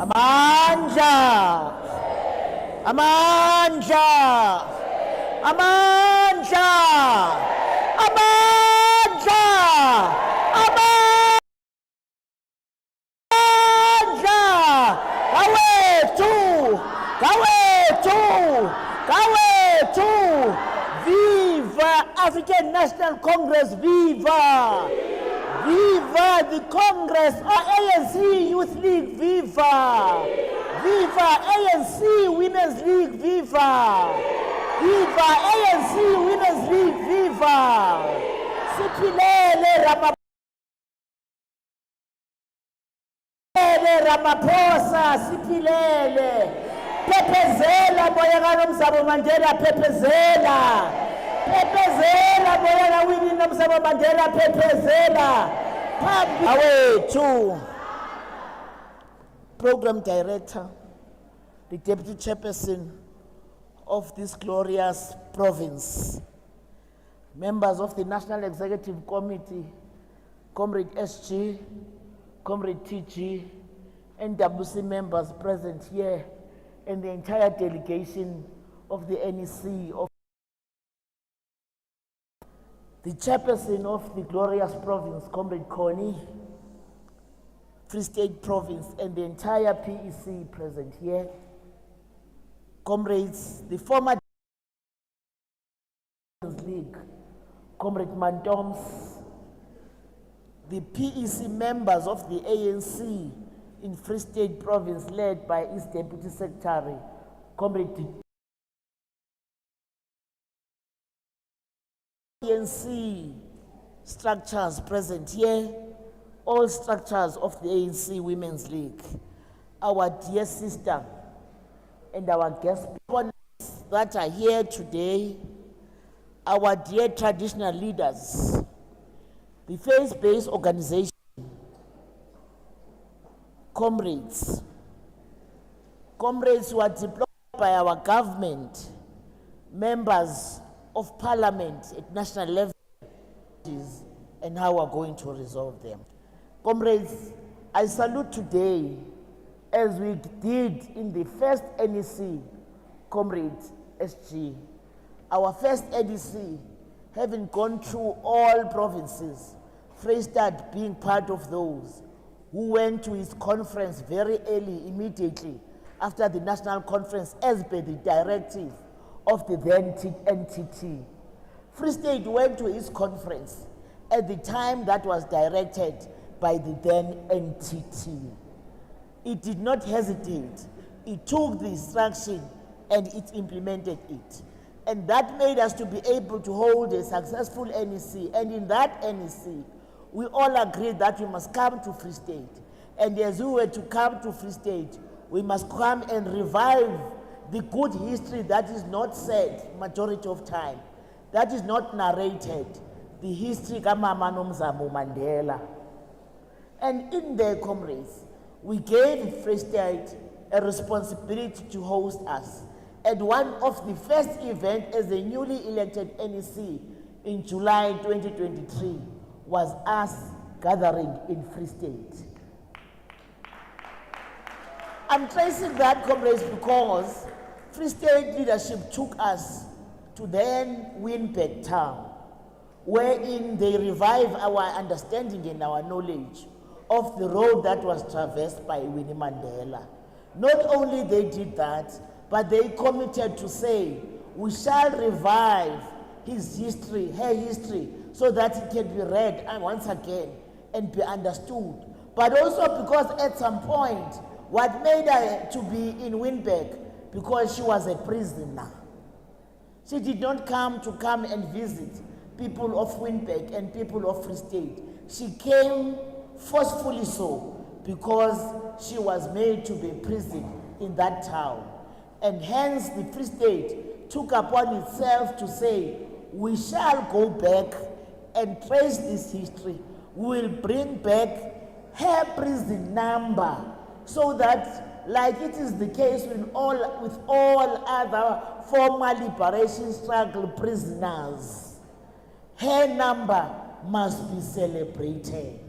Amandla! Amandla! Amandla! Amandla! Amandla! Kawetu! Viva African National Congress! Viva! Viva the Congress, ANC Youth League, viva! Viva ANC Women's League, viva! Viva ANC Women's League, viva! Siphilele Ramaphosa, siphilele! Phepezela moya kaNomzamo Mandela, phepezela! Phepezela moya Winnie Nomzamo Mandela, phepezela! Awethu, Program Director, the Deputy Chairperson of this glorious province, members of the National Executive Committee, Comrade SG, Comrade TG, NWC members present here, and the entire delegation of the NEC, of the Chairperson of the glorious province, Comrade Connie, Free State Province, and the entire PEC present here, comrades, the former League, Comrade Mantoms, the PEC members of the ANC in Free State Province, led by its Deputy Secretary, Comrade ANC structures present here, all structures of the ANC Women's League, our dear sister and our guest speakers that are here today, our dear traditional leaders, the faith-based organization, comrades who are deployed by our government, members of parliament at national level, and how we're going to resolve them. Comrades, I salute today, as we did in the first NEC, Comrade SG, our first NEC, having gone through all provinces, Free State being part of those who went to his conference very early, immediately after the national conference, as per the directive of the then NTT. Free State went to his conference at the time that was directed by the then NTT. It did not hesitate. It took the instruction and it implemented it. And that made us to be able to hold a successful NEC. And in that NEC, we all agreed that we must come to Free State. And as we were to come to Free State, we must come and revive the good history that is not said majority of time, that is not narrated, the history of Mama Nomzamo Mandela. And in their comrades, we gave Free State a responsibility to host us. And one of the first events as a newly elected NEC in July 2023 was us gathering in Free State. I'm tracing that, comrades, because Free State leadership took us to then Winnipeg town, wherein they revived our understanding and our knowledge of the road that was traversed by Winnie Mandela. Not only they did that, but they committed to say, we shall revive his history, her history, so that it can be read once again and be understood. But also because at some point, what made her to be in Winnipeg, because she was a prisoner. She did not come and visit people of Winnipeg and people of Free State. She came forcefully so because she was made to be imprisoned in that town. And hence the Free State took upon itself to say, we shall go back and trace this history. We will bring back her prison number so that, like it is the case with all other former liberation struggle prisoners, her number must be celebrated.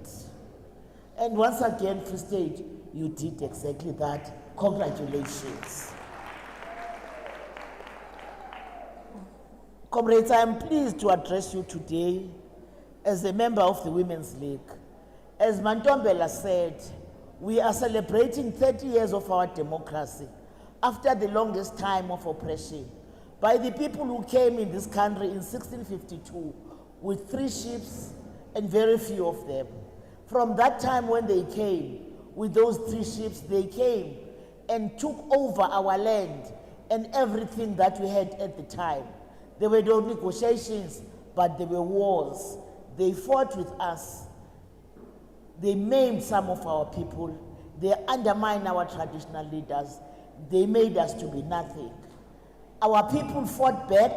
And once again, Free State, you did exactly that. Congratulations. Comrades, I am pleased to address you today as a member of the Women's League. As Mantombela said, we are celebrating 30 years of our democracy after the longest time of oppression by the people who came in this country in 1652 with 3 ships and very few of them. From that time when they came with those 3 ships, they came and took over our land and everything that we had at the time. There were no negotiations, but there were wars. They fought with us. They maimed some of our people. They undermined our traditional leaders. They made us to be nothing. Our people fought back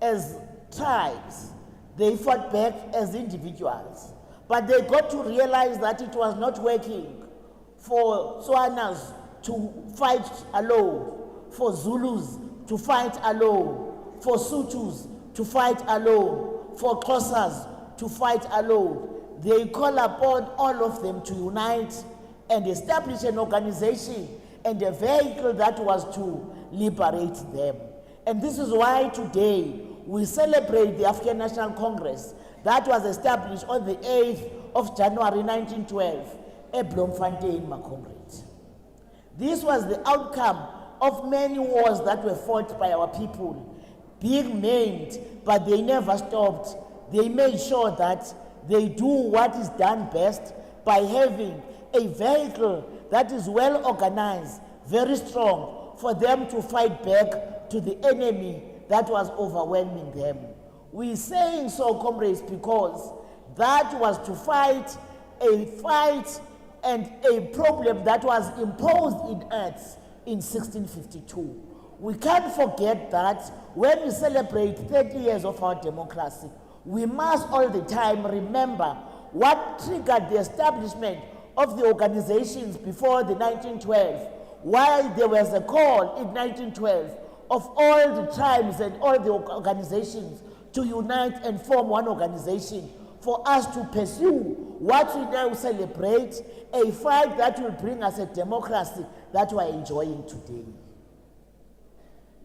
as tribes. They fought back as individuals. But they got to realize that it was not working for Tswanas to fight alone, for Zulus to fight alone, for Sutus to fight alone, for Xhosas to fight alone. They call upon all of them to unite and establish an organization and a vehicle that was to liberate them. And this is why today we celebrate the African National Congress that was established on the 8th of January 1912 at Bloemfontein, my comrades. This was the outcome of many wars that were fought by our people, being maimed, but they never stopped. They made sure that they do what is done best by having a vehicle that is well organized, very strong, for them to fight back to the enemy that was overwhelming them. We're saying so, comrades, because that was to fight and a problem that was imposed in us in 1652. We can't forget that when we celebrate 30 years of our democracy, we must all the time remember what triggered the establishment of the organizations before the 1912, why there was a call in 1912 of all the tribes and all the organizations to unite and form one organization for us to pursue what we now celebrate, a fight that will bring us a democracy that we are enjoying today.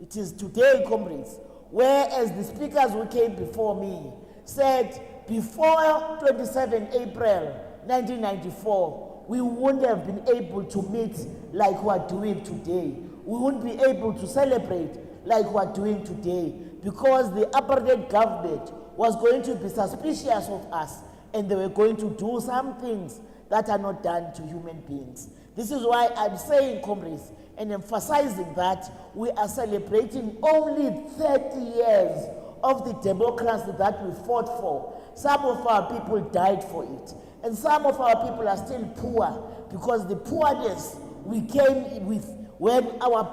It is today, comrades, whereas the speakers who came before me said before 27 April 1994, we wouldn't have been able to meet like we are doing today. We wouldn't be able to celebrate like we are doing today because the apartheid government was going to be suspicious of us and they were going to do some things that are not done to human beings. This is why I'm saying, comrades, and emphasizing that we are celebrating only 30 years of the democracy that we fought for. Some of our people died for it, and some of our people are still poor because the poorness we came with when our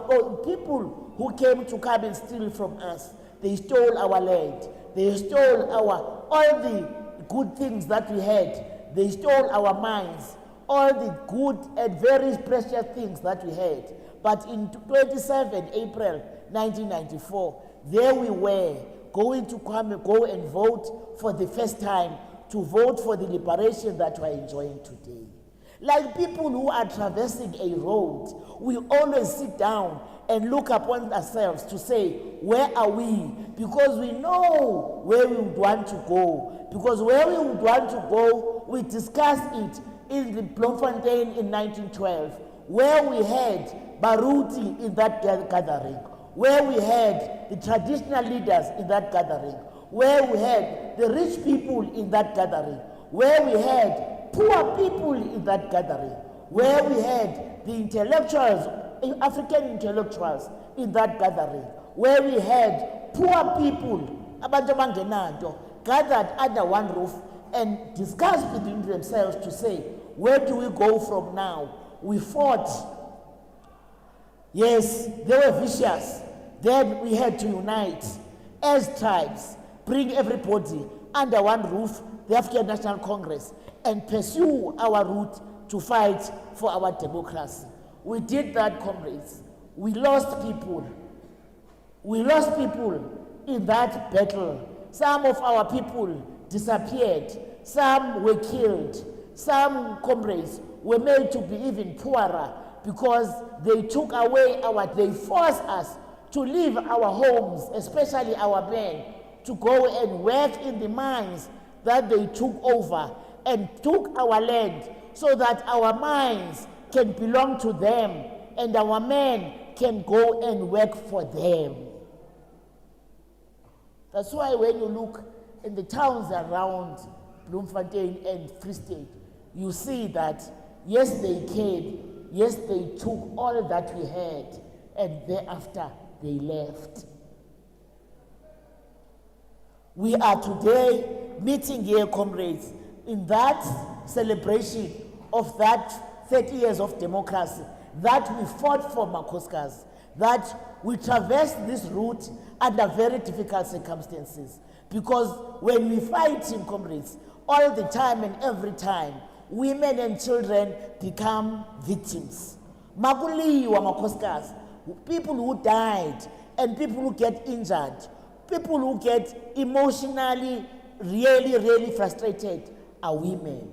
people who came to come and steal from us, they stole our land, they stole all the good things that we had, they stole our mines, all the good and very precious things that we had. But in 27 April 1994, there we were going to go and vote for the first time, to vote for the liberation that we are enjoying today. Like people who are traversing a road, we always sit down and look upon ourselves to say, where are we? Because we know where we would want to go. Because where we would want to go, we discussed it in the Bloemfontein in 1912, where we had Baruti in that gathering, where we had the traditional leaders in that gathering, where we had the rich people in that gathering, where we had poor people in that gathering, where we had the intellectuals, African intellectuals in that gathering, where we had poor people, abantu abangenanto, gathered under one roof and discussed between themselves to say, where do we go from now? We fought. Yes, they were vicious. Then we had to unite as tribes, bring everybody under one roof, the African National Congress, and pursue our route to fight for our democracy. We did that, comrades. We lost people. We lost people in that battle. Some of our people disappeared. Some were killed. Some comrades were made to be even poorer because they took away they forced us to leave our homes, especially our men, to go and work in the mines that they took over and took our land so that our mines can belong to them and our men can go and work for them. That's why when you look in the towns around Bloemfontein and Free State, you see that yes, they came, yes, they took all that we had, and thereafter they left. We are today meeting here, comrades, in that celebration of that 30 years of democracy, that we fought for Makoskas, that we traversed this route under very difficult circumstances. Because when we fight in comrades, all the time and every time, women and children become victims. Makuliwa Makoskas, people who died and people who get injured, people who get emotionally really frustrated are women.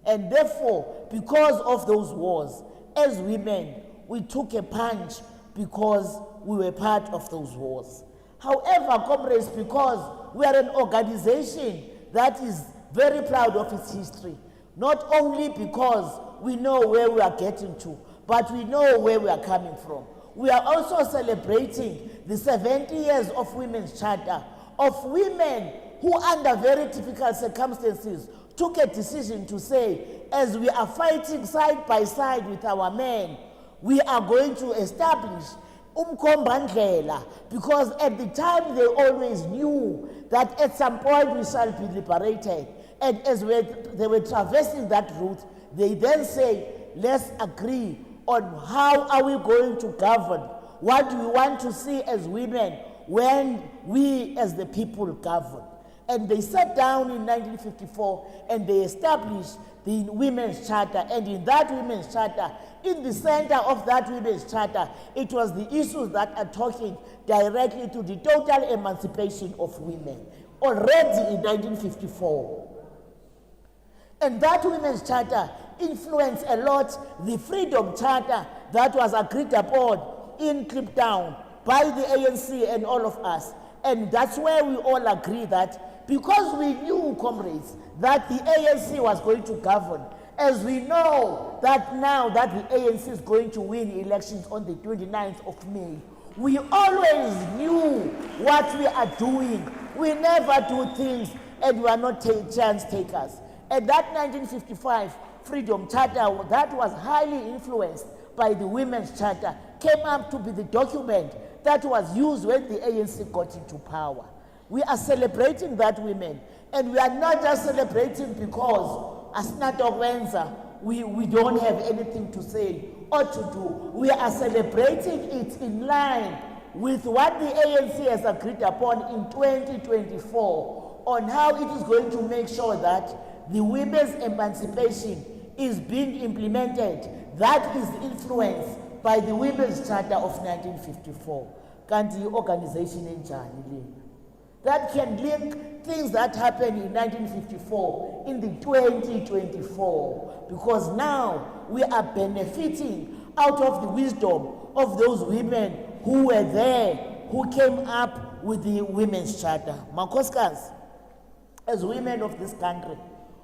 And therefore, because of those wars, as women, we took a punch because we were part of those wars. However, comrades, because we are an organization that is very proud of its history, not only because we know where we are getting to, but we know where we are coming from. We are also celebrating the 70 years of Women's Charter, of women who under very difficult circumstances took a decision to say, as we are fighting side by side with our men, we are going to establish umkombandlela, because at the time they always knew that at some point we shall be liberated. And as they were traversing that route, they then say, let's agree on how are we going to govern. What do we want to see as women when we as the people govern? And they sat down in 1954 and they established the Women's Charter. And in that Women's Charter, in the center of that Women's Charter, it was the issues that are talking directly to the total emancipation of women, already in 1954. And that Women's Charter influenced a lot the Freedom Charter that was agreed upon in Kliptown by the ANC and all of us. And that's where we all agree that because we knew, comrades, that the ANC was going to govern, as we know that now that the ANC is going to win elections on the 29th of May, we always knew what we are doing. We never do things and we are not chance takers. And that 1955 Freedom Charter that was highly influenced by the Women's Charter came up to be the document that was used when the ANC got into power. We are celebrating that women, and we are not just celebrating because as Wenza, we don't have anything to say or to do. We are celebrating it in line with what the ANC has agreed upon in 2024 on how it is going to make sure that the women's emancipation is being implemented. That is influenced by the Women's Charter of 1954. Kanti organization enjani that can link things that happened in 1954 in the 2024, because now we are benefiting out of the wisdom of those women who were there, who came up with the Women's Charter. Makoskas, as women of this country,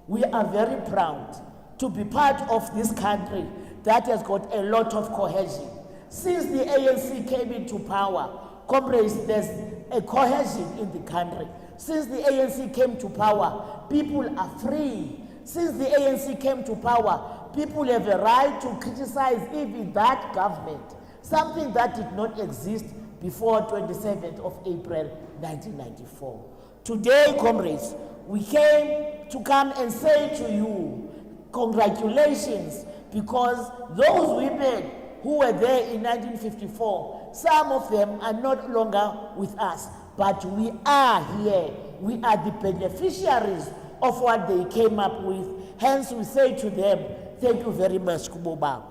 we are very proud to be part of this country that has got a lot of cohesion. Since the ANC came into power, comrades, there's a cohesion in the country. Since the ANC came to power, people are free. Since the ANC came to power, people have a right to criticize even that government, something that did not exist before 27th of April 1994. Today, comrades, we came to come and say to you, congratulations, because those women who were there in 1954, some of them are no longer with us, but we are here. We are the beneficiaries of what they came up with. Hence, we say to them, thank you very much, Kubobaba.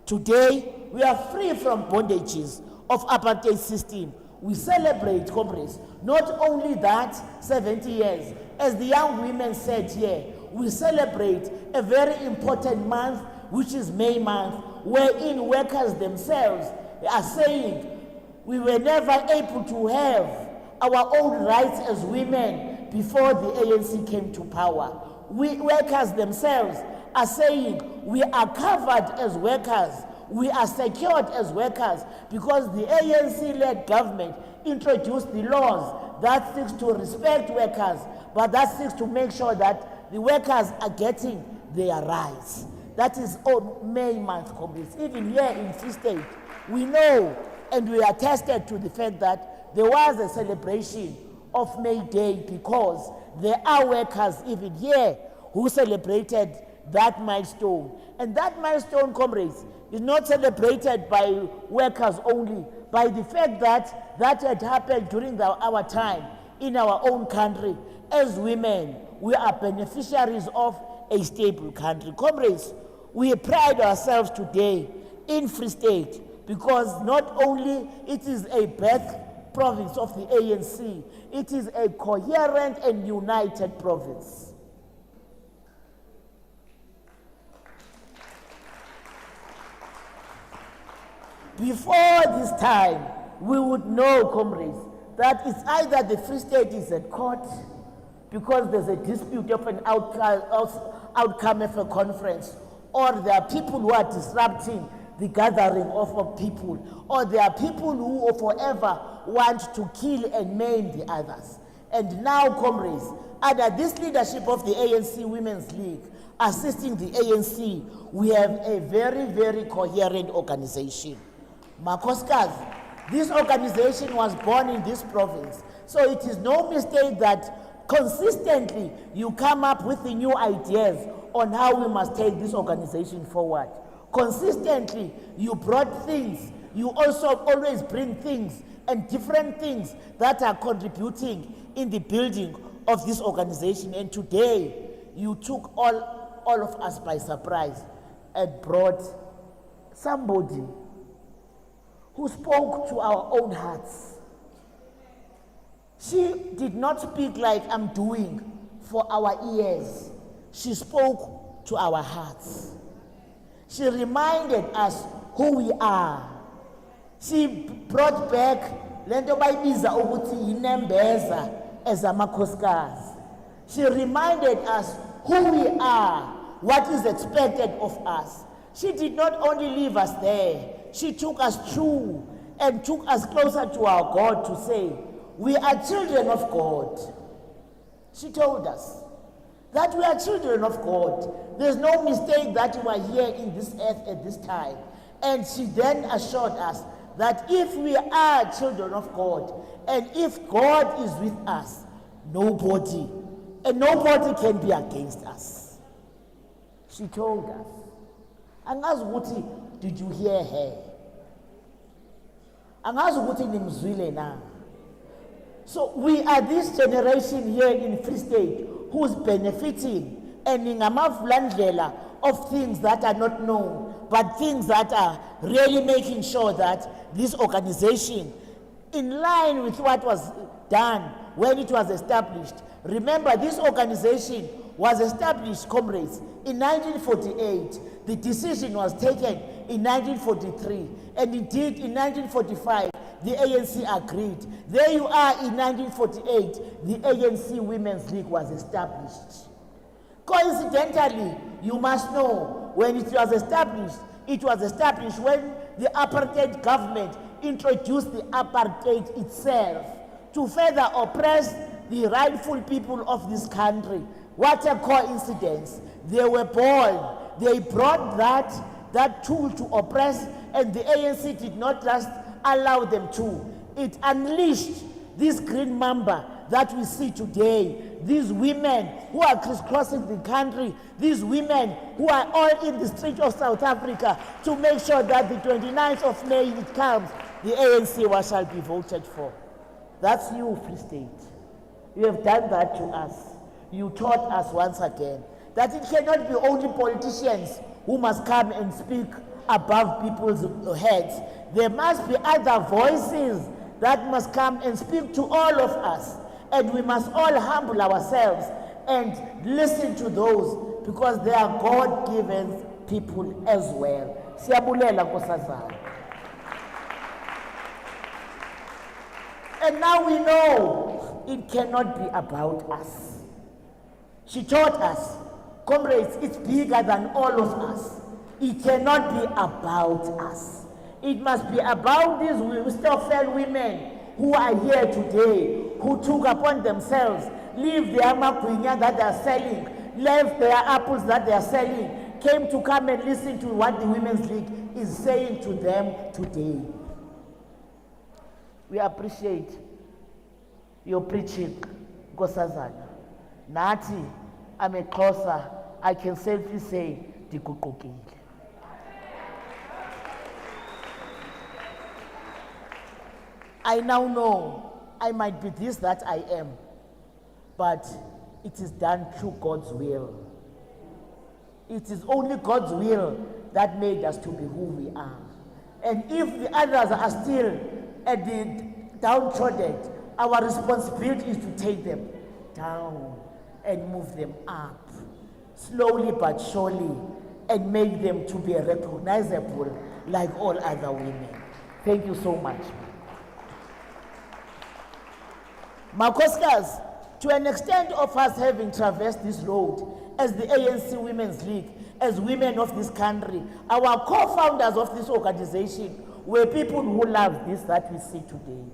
Today, we are free from bondages of apartheid system. We celebrate, comrades, not only that 70 years, as the young women said here, we celebrate a very important month, which is May month, wherein workers themselves are saying we were never able to have our own rights as women before the ANC came to power. We workers themselves are saying we are covered as workers, we are secured as workers because the ANC-led government introduced the laws that seeks to respect workers, but that seeks to make sure that the workers are getting their rights. That is on May month, comrades. Even here in Free State, we know and we are attested to the fact that there was a celebration of May Day because there are workers even here who celebrated that milestone. And that milestone, comrades, is not celebrated by workers only, by the fact that that had happened during our time in our own country. As women, we are beneficiaries of a stable country. Comrades, we pride ourselves today in Free State because not only it is a birth province of the ANC, it is a coherent and united province. Before this time, we would know, comrades, that it's either the Free State is at court because there's a dispute of an outcome of a conference, or there are people who are disrupting the gathering of people, or there are people who forever want to kill and maim the others. And now, comrades, under this leadership of the ANC Women's League, assisting the ANC, we have a very, very coherent organization. Makoskas, this organization was born in this province, so it is no mistake that consistently you come up with the new ideas on how we must take this organization forward. Consistently, you brought things, you also always bring things and different things that are contributing in the building of this organization. And today, you took all of us by surprise and brought somebody who spoke to our own hearts. She did not speak like I'm doing for our ears. She spoke to our hearts. She reminded us who we are. She brought back lento bayibiza ukuthi inembeza ezamakhosikazi. She reminded us who we are, what is expected of us. She did not only leave us there, she took us through and took us closer to our God to say, we are children of God. She told us that we are children of God. There's no mistake that we are here in this earth at this time. And she then assured us that if we are children of God, and if God is with us, nobody can be against us. She told us. Angazi ukuthi, did you hear her? Angazi ukuthi nimzwile na. So we are this generation here in Free State who's benefiting and ngamavlandlela of things that are not known, but things that are really making sure that this organization, in line with what was done when it was established. Remember, this organization was established, comrades, in 1948. The decision was taken in 1943, and indeed in 1945, the ANC agreed. There you are in 1948, the ANC Women's League was established. Coincidentally, you must know, when it was established when the apartheid government introduced the apartheid itself to further oppress the rightful people of this country. What a coincidence. They were born. They brought that tool to oppress, and the ANC did not just allow them to. It unleashed this green mamba that we see today. These women who are crisscrossing the country, these women who are all in the streets of South Africa to make sure that the 29th of May it comes, the ANC shall be voted for. That's you, Free State. You have done that to us. You taught us once again that it cannot be only politicians who must come and speak above people's heads. There must be other voices that must come and speak to all of us. And we must all humble ourselves and listen to those because they are God-given people as well. Siyabulela Nkosazana. And now we know it cannot be about us. She taught us, comrades, it's bigger than all of us. It cannot be about us. It must be about these Stokvel women who are here today, who took upon themselves, leave their magwinya that they are selling, left their apples that they are selling, came to come and listen to what the Women's League is saying to them today. We appreciate your preaching, Nkosazana. Nathi, I'm a closer, I can safely say, Dikukukile. I now know I might be this that I am, but it is done through God's will. It is only God's will that made us to be who we are. And if the others are still at the downtrodden, our responsibility is to take them down and move them up, slowly but surely, and make them to be recognizable like all other women. Thank you so much. Makoskas, to an extent of us having traversed this road as the ANC Women's League, as women of this country, our co-founders of this organization were people who love this that we see today.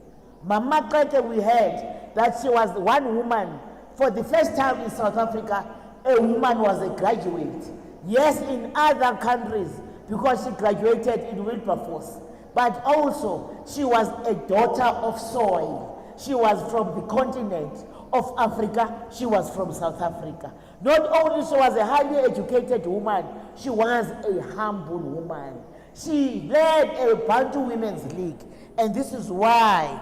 Mama Kete, we heard that she was one woman, for the first time in South Africa, a woman was a graduate. Yes, in other countries, because she graduated in Wilberforce, but also she was a daughter of soil. She was from the continent of Africa. She was from South Africa. Not only she was a highly educated woman, she was a humble woman. She led a Bantu Women's League. And this is why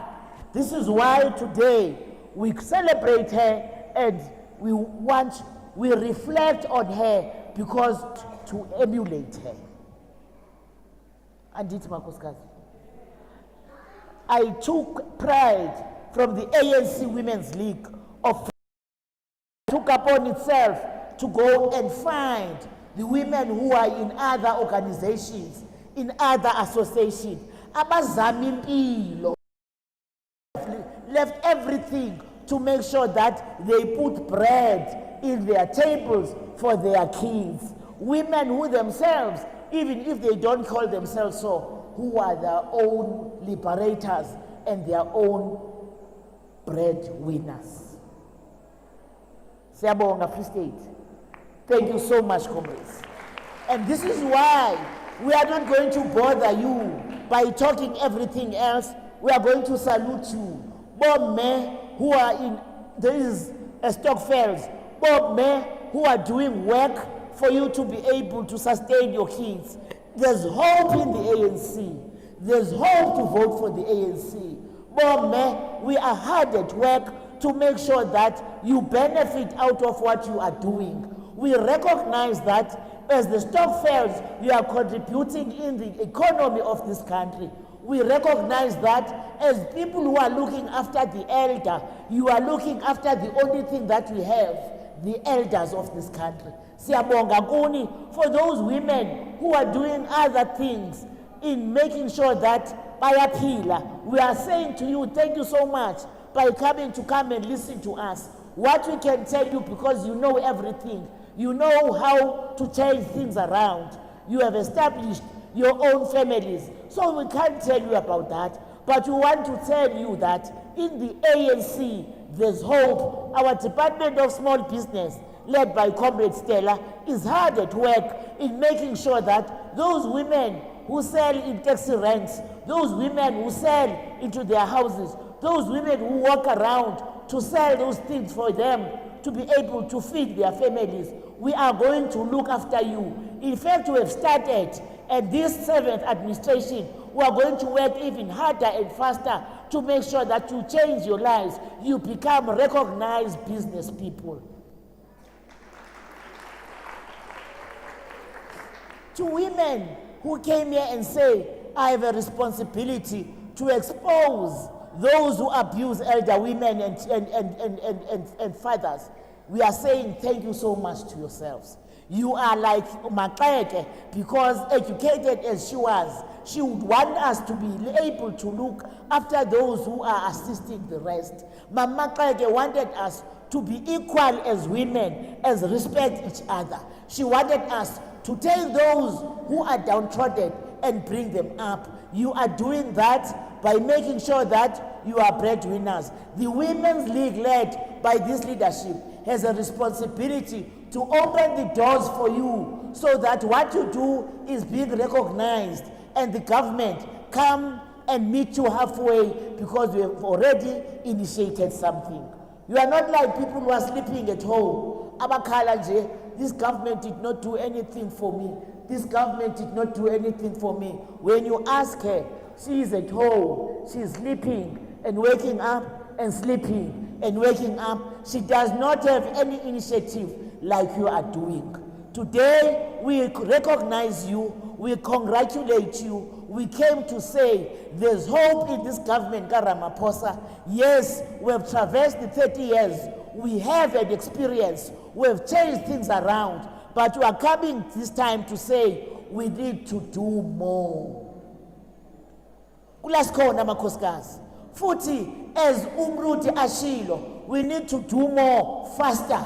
today we celebrate her and we reflect on her because to emulate her. And it, Makosikazi, I took pride from the ANC Women's League of took upon itself to go and find the women who are in other organizations, in other associations. Abazama impilo, left everything to make sure that they put bread in their tables for their kids. Women who themselves, even if they don't call themselves so, who are their own liberators and their own breadwinners. Siyabonga Free State. Thank you so much, comrades. And this is why we are not going to bother you by talking everything else. We are going to salute you. Bob men who are in, there is a Stokvels, Bob men who are doing work for you to be able to sustain your kids. There's hope in the ANC. There's hope to vote for the ANC. Bob men, we are hard at work to make sure that you benefit out of what you are doing. We recognize that as the Stokvels, you are contributing in the economy of this country. We recognize that as people who are looking after the elder, you are looking after the only thing that we have, the elders of this country. Siyabonga kuni for those women who are doing other things in making sure that bayaphila. We are saying to you, thank you so much by coming to come and listen to us. What we can tell you, because you know everything, you know how to change things around. You have established your own families. So we can't tell you about that, but we want to tell you that in the ANC, there's hope. Our Department of Small Business, led by Comrade Stella, is hard at work in making sure that those women who sell in taxi ranks, those women who sell into their houses, those women who walk around to sell those things for them to be able to feed their families, we are going to look after you. In fact, we have started, and this 7th administration, we are going to work even harder and faster to make sure that you change your lives, you become recognized business people. To women who came here and say, I have a responsibility to expose those who abuse elder women and fathers. we are saying thank you so much to yourselves. You are like Makleke, because educated as she was, she would want us to be able to look after those who are assisting the rest. Mama Makleke wanted us to be equal as women, as respect each other. She wanted us to take those who are downtrodden and bring them up. You are doing that by making sure that you are breadwinners. The Women's League, led by this leadership, has a responsibility to open the doors for you so that what you do is being recognized and the government come and meet you halfway because we have already initiated something. You are not like people who are sleeping at home. Abakhala nje, this government did not do anything for me. This government did not do anything for me. When you ask her, she is at home, she is sleeping and waking up and sleeping and waking up. She does not have any initiative like you are doing. Today, we recognize you, we congratulate you. We came to say there's hope in this government, Ramaphosa. Yes, we have traversed the 30 years. We have an experience. We have changed things around. But we are coming this time to say we need to do more. Kulaskona makhosikazi. Futhi as Umruti ashilo, we need to do more faster.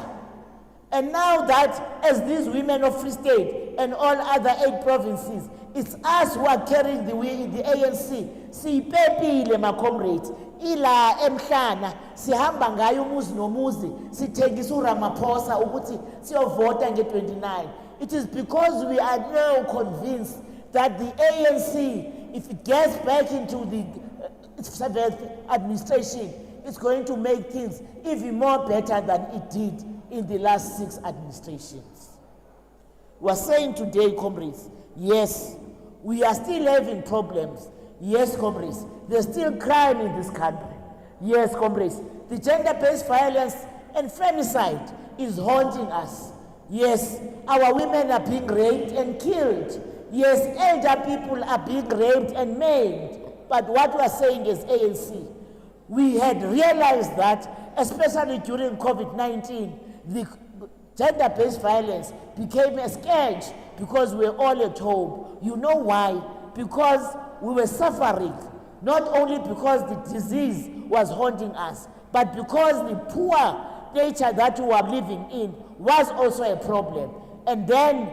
And now that as these women of Free State and all other 8 provinces, it's us who are carrying the way in the ANC. Siyipepile ma comrades. Ila emhlana sihamba ngayo umuzi nomuzi sithengisa uRamaphosa ukuthi siyovota nge-29. It is because we are now convinced that the ANC, if it gets back into the 7th administration, it's going to make things even more better than it did in the last 6 administrations. We are saying today, comrades, yes, we are still having problems. Yes, comrades, there's still crime in this country. Yes, comrades, the gender-based violence and femicide is haunting us. Yes, our women are being raped and killed. Yes, elder people are being raped and maimed. But what we are saying is ANC, we had realized that, especially during COVID-19, the gender-based violence became a scourge because we were all at home. You know why? Because we were suffering, not only because the disease was haunting us, but because the poor nature that we were living in was also a problem. And then,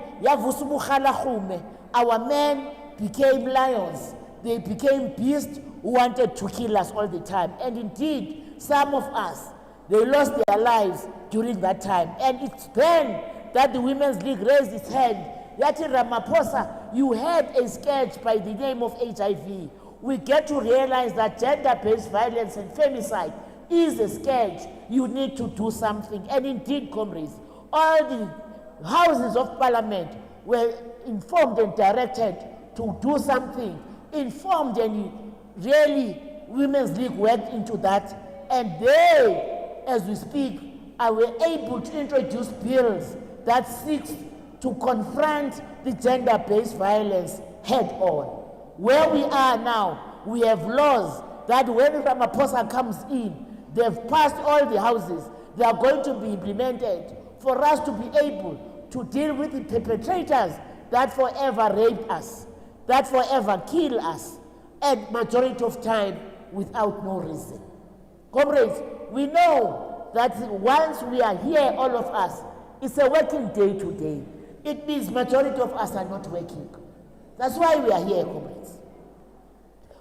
our men became lions. They became beasts who wanted to kill us all the time. And indeed, some of us, they lost their lives during that time. And it's then that the Women's League raised its hand. Yati Ramaphosa, you had a scourge by the name of HIV. We get to realize that gender-based violence and femicide is a scourge. You need to do something. And indeed, comrades, all the houses of parliament were informed and directed to do something. Informed and really, Women's League worked into that. And they, as we speak, are able to introduce bills that seeks to confront the gender-based violence head-on. Where we are now, we have laws that when Ramaphosa comes in, they've passed all the houses, they are going to be implemented for us to be able to deal with the perpetrators that forever raped us, that forever kill us, and majority of time without no reason. Comrades, we know that once we are here, all of us, it's a working day today. It means majority of us are not working. That's why we are here, comrades.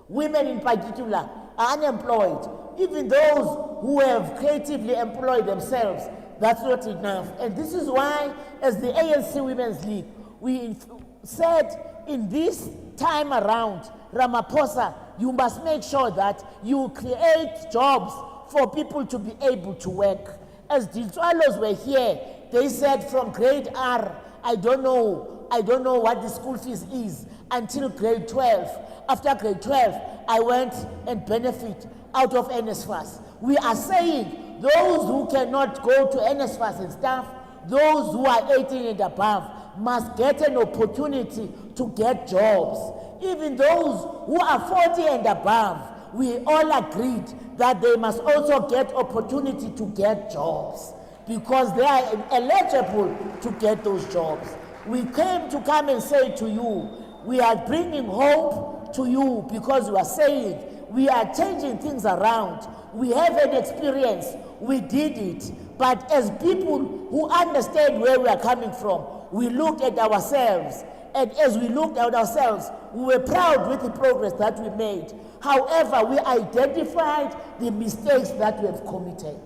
Women in particular are unemployed. Even those who have creatively employed themselves, that's not enough. And this is why, as the ANC Women's League, we said in this time around, Ramaphosa, you must make sure that you create jobs for people to be able to work. As the Swallows were here, they said from grade R, I don't know what the school fees is until grade 12. After grade 12, I went and benefit out of NSFAS. We are saying those who cannot go to NSFAS and stuff, those who are 18 and above, must get an opportunity to get jobs. Even those who are 40 and above, we all agreed that they must also get opportunity to get jobs. because they are eligible to get those jobs. We came to come and say to you, we are bringing hope to you because you are saying we are changing things around. We have an experience, we did it. But as people who understand where we are coming from, we looked at ourselves. And as we looked at ourselves, we were proud with the progress that we made. However, we identified the mistakes that we have committed.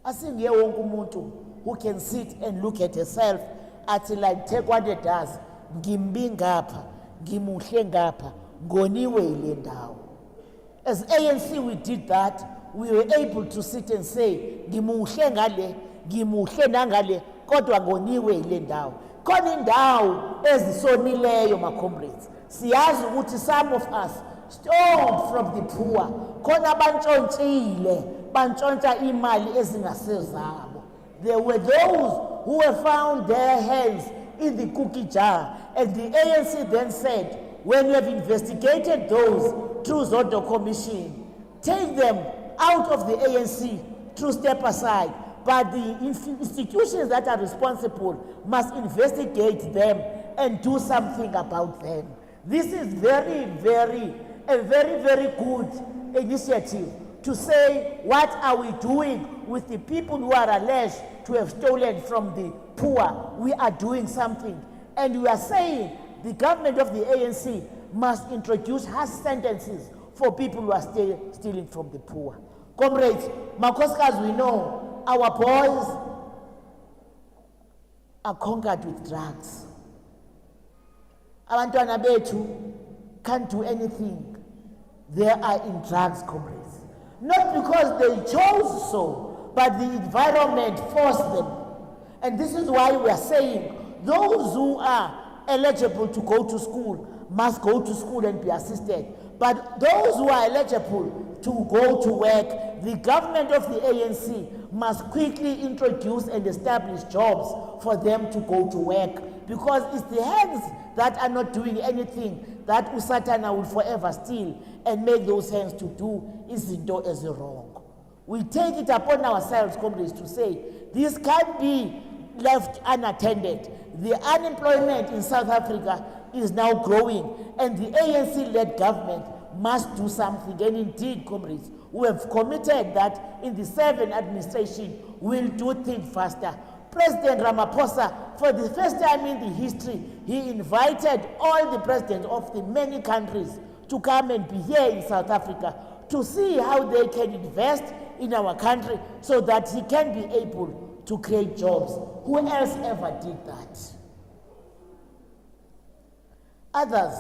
I think here wonke umuntu who can sit and look at herself at like take what it does. Ngimbi ngapha, ngimuhle ngapha, ngoniwe ile ndawo. As ANC we did that. We were able to sit and say, ngimuhle ngale, ngimuhle nangale, kodwa ngoniwe ile ndawo. Khona indawo ezisonileyo my comrades. Siyazi ukuthi some of us stole from the poor. Khona abantshontshile, bantshontsha imali ezingasezabo. There were those who were found their hands in the cookie jar. And the ANC then said, when you have investigated those through Zondo Commission, take them out of the ANC to step aside. But the institutions that are responsible must investigate them and do something about them. This is a very, very good initiative to say, what are we doing with the people who are alleged to have stolen from the poor? We are doing something. And we are saying the government of the ANC must introduce harsh sentences for people who are stealing from the poor. Comrades, Makoskas, we know our boys are conquered with drugs. Abantwana bethu can't do anything. They are in drugs, comrades. Not because they chose so, but the environment forced them. And this is why we are saying those who are eligible to go to school must go to school and be assisted. But those who are eligible to go to work, the government of the ANC must quickly introduce and establish jobs for them to go to work. Because it's the hands that are not doing anything that Usatana will forever steal and make those hands to do izinto as wrong. We take it upon ourselves, comrades, to say this can't be left unattended. The unemployment in South Africa is now growing, and the ANC-led government must do something. And indeed, comrades, we have committed that in the 7th administration we'll do things faster. President Ramaphosa, for the first time in the history, he invited all the presidents of the many countries to come and be here in South Africa to see how they can invest in our country so that he can be able to create jobs. Who else ever did that? Others,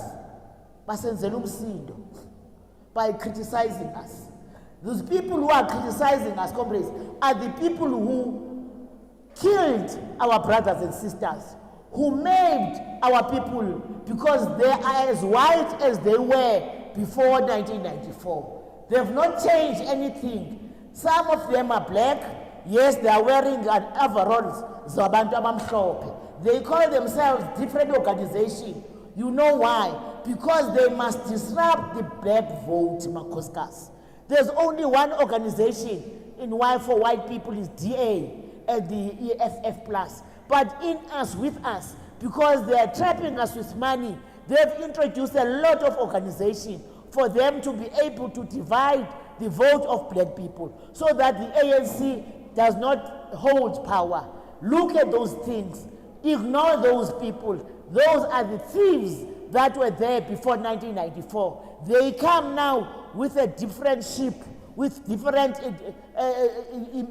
basenzela umsindo by criticizing us. Those people who are criticizing us, comrades, are the people who killed our brothers and sisters, who made our people because they are as white as they were before 1994. They have not changed anything. Some of them are black. Yes, they are wearing an overalls. Zabantu abamhlophe. They call themselves different organization. You know why? Because they must disrupt the black vote, Makoskas. There's only one organization in why for white people is DA and the EFF plus. But in us, with us, because they are trapping us with money, they've introduced a lot of organization for them to be able to divide the vote of black people so that the ANC does not hold power. Look at those things. Ignore those people. Those are the thieves that were there before 1994. They come now with a different ship, with different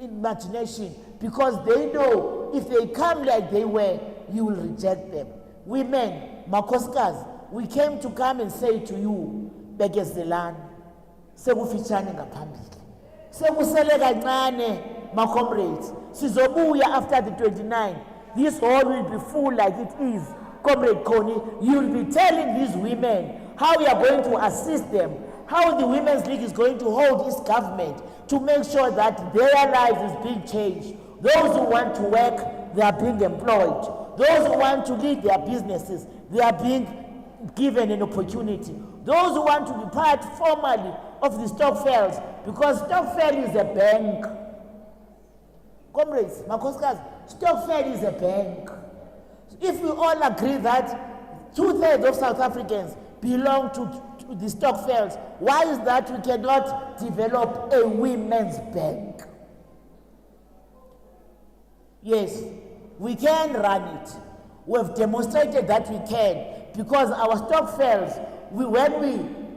imagination, because they know if they come like they were, you will reject them. Women, Makoskas, we came to come and say to you, bekezelani, sekufitshane ngaphambili. Sekusele kancane, my comrades. Sizobuya after the 29. This hall will be full like it is. Comrade Connie, you'll be telling these women how we are going to assist them, how the Women's League is going to hold its government to make sure that their lives is being changed. Those who want to work, they are being employed. Those who want to lead their businesses, they are being given an opportunity. Those who want to be part formally of the stokvels, because stokvel is a bank. Comrades, Makoskazi, Stokvel is a bank. If we all agree that 2/3 of South Africans belong to the Stokvels, why is that we cannot develop a women's bank? Yes, we can run it. We have demonstrated that we can, because our Stokvels, when we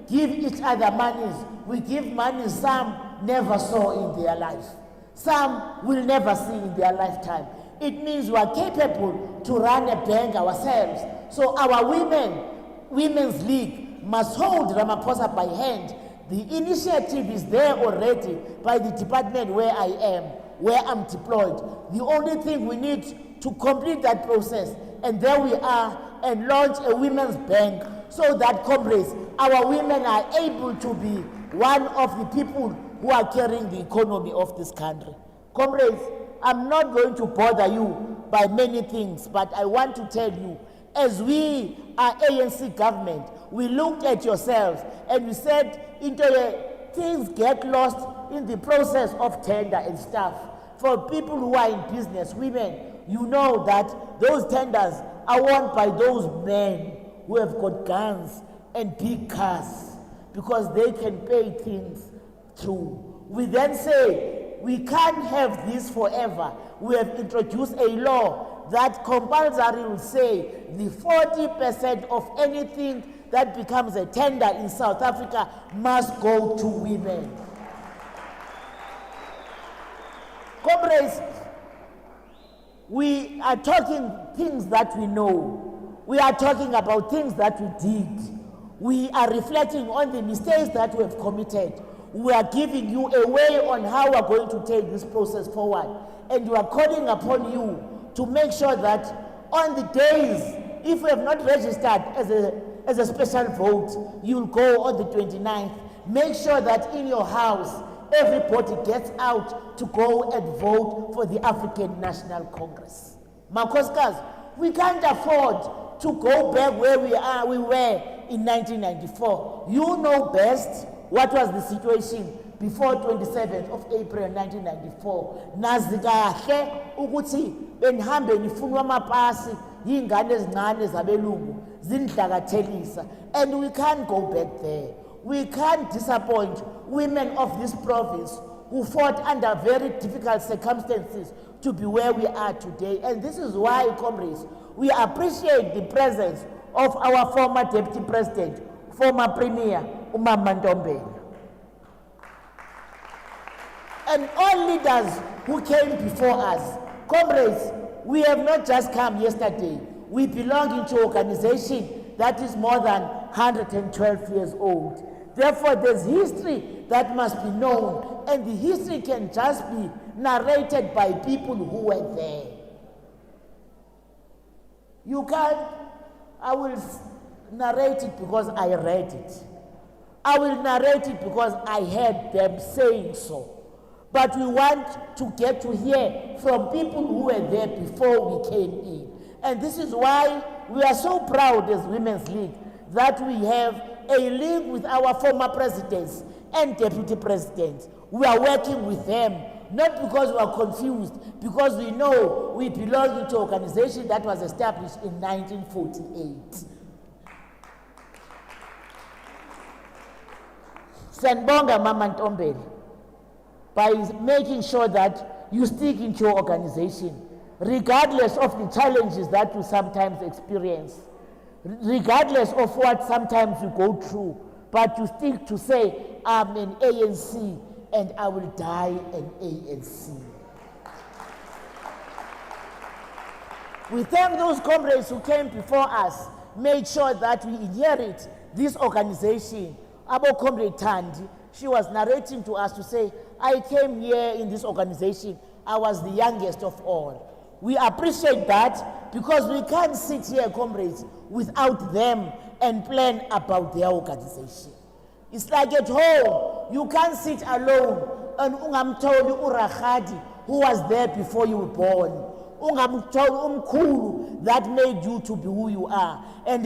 give each other monies, we give money some never saw in their life. Some will never see in their lifetime. It means we are capable to run a bank ourselves. So our Women's League must hold Ramaphosa by hand. The initiative is there already by the department where I am, where I'm deployed. The only thing we need to complete that process, and there we are, and launch a women's bank so that, comrades, our women are able to be one of the people who are carrying the economy of this country. Comrades, I'm not going to bother you by many things, but I want to tell you, as we are ANC government, we looked at yourselves and we said, things get lost in the process of tender and stuff. For people who are in business, women, you know that those tenders are won by those men who have got guns and big cars, because they can pay things through. We then say, we can't have this forever. We have introduced a law that compulsory will say the 40% of anything that becomes a tender in South Africa must go to women. Comrades, we are talking things that we know. We are talking about things that we did. We are reflecting on the mistakes that we have committed. We are giving you a way on how we are going to take this process forward. And we are calling upon you to make sure that on the days, if we have not registered as a special vote, you'll go on the 29th. Make sure that in your house, everybody gets out to go and vote for the African National Congress. Makoskas, we can't afford to go back where we were in 1994. You know best what was the situation before 27th of April 1994. Nazi kahle ukuthi benihambe nifunwa amapasi yingane ezincane zabelungu zindlakathelisa, and we can't go back there. We can't disappoint women of this province who fought under very difficult circumstances to be where we are today. And this is why, comrades, we appreciate the presence of our former Deputy President, former Premier, Umama Ntombela. And all leaders who came before us. Comrades, we have not just come yesterday. We belong into an organization that is more than 112 years old. Therefore, there's history that must be known, and the history can just be narrated by people who were there. You can't, I will narrate it because I read it. I will narrate it because I heard them saying so. But we want to get to hear from people who were there before we came in. And this is why we are so proud as Women's League that we have a link with our former presidents and deputy presidents. We are working with them, not because we are confused, because we know we belong into an organization that was established in 1948. Sanbonga Mama Ntombela, by making sure that you stick into your organization, regardless of the challenges that you sometimes experience, regardless of what sometimes you go through, but you stick to say, I'm an ANC and I will die an ANC. We thank those comrades who came before us, made sure that we inherit this organization. Abo Comrade Tandi, she was narrating to us to say, I came here in this organization, I was the youngest of all. We appreciate that because we can't sit here, comrades, without them and plan about their organization. It's like at home, you can't sit alone and ungamtoli urahadi who was there before you were born. Ungamtoli umkhulu that made you to be who you are. And